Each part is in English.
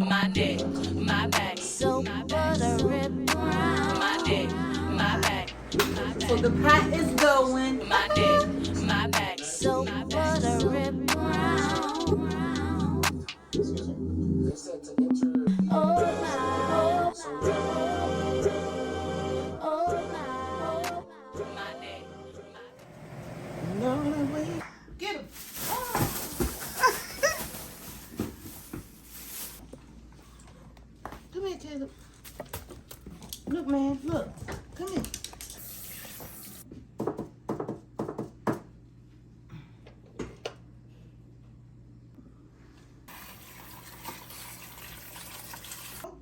my neck, my back, so buttery brown. My neck, my back, So the pot is going. my neck, my back, so buttery brown. Oh my, oh my neck, No, wait. Get him. Come here, Caleb. Look, man, look. Come here.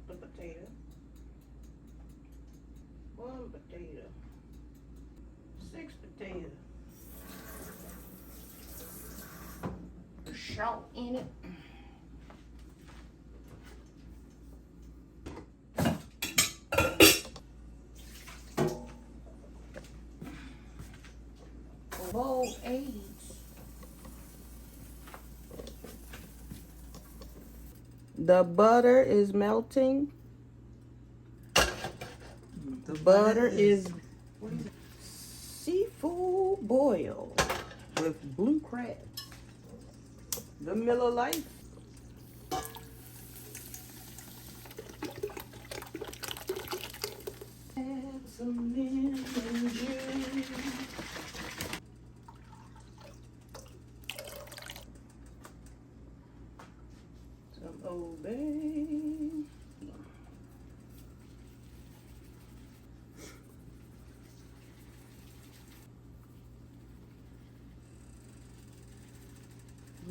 The potato. One potato. 6 potatoes. Salt in it. Boiled eggs. The butter is melting. The butter is seafood boil with blue crabs. The Miller Lite. Add some lemon juice. Some Old Bay.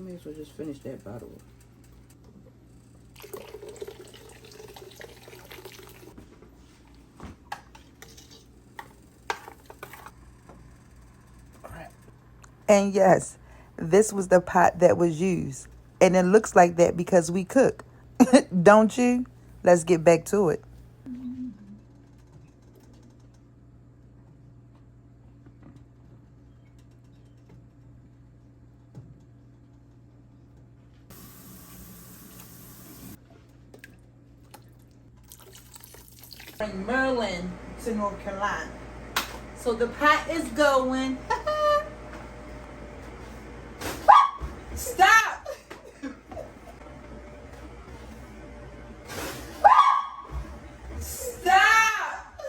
May as well just finish that bottle. And yes, this was the pot that was used. And it looks like that because we cook. Don't you? Let's get back to it. In Merlin to North Carolina. So the pot is going. Stop! Stop!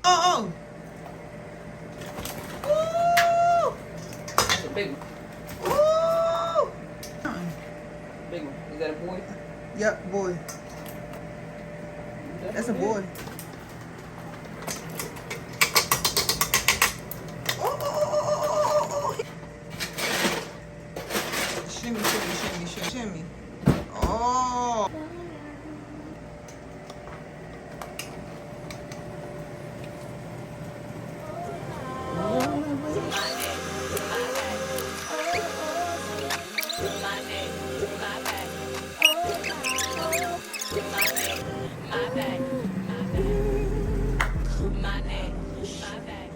Oh! Ooh! That's a big one. Ooh! Big one. Is that a boy? Yep, boy. That's a boy. Oh! Shimmy, shimmy, shimmy, shimmy, shimmy. Oh. My neck, my back, my neck, my back, my neck, my back.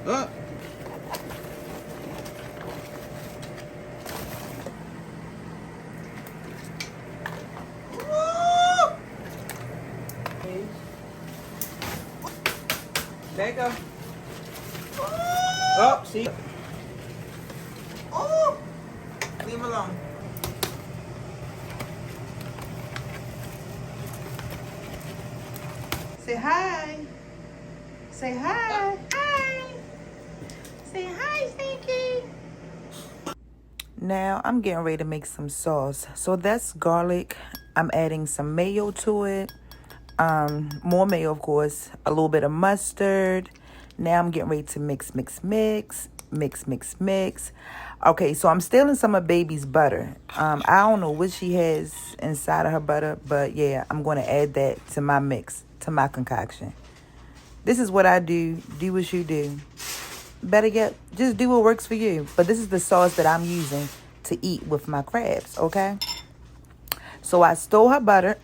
Up. There you go. Oh, see? Oh! Leave him alone. Say hi. Say hi. Hi. Say hi, Stinky. Now I'm getting ready to make some sauce. So that's garlic. I'm adding some mayo to it. More mayo, of course. A little bit of mustard. Now I'm getting ready to mix. Okay, so I'm stealing some of baby's butter. I don't know what she has inside of her butter, but yeah, I'm going to add that to my mix, to my concoction. This is what I do. Do what you do. Better yet, just do what works for you. But this is the sauce that I'm using to eat with my crabs, okay? So I stole her butter.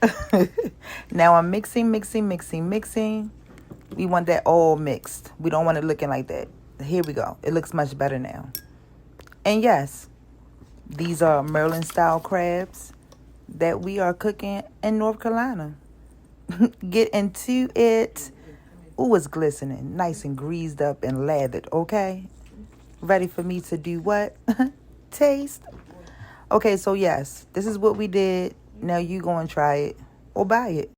Now I'm mixing. We want that all mixed. We don't want it looking like that. Here we go. It looks much better now. And yes, These are Merlin style crabs that we are cooking in North Carolina. Get into it. Ooh, it's glistening. Nice and greased up and lathered, okay? Ready for me to do what? Taste. Okay, so yes, this is what we did. Now you go and try it or buy it.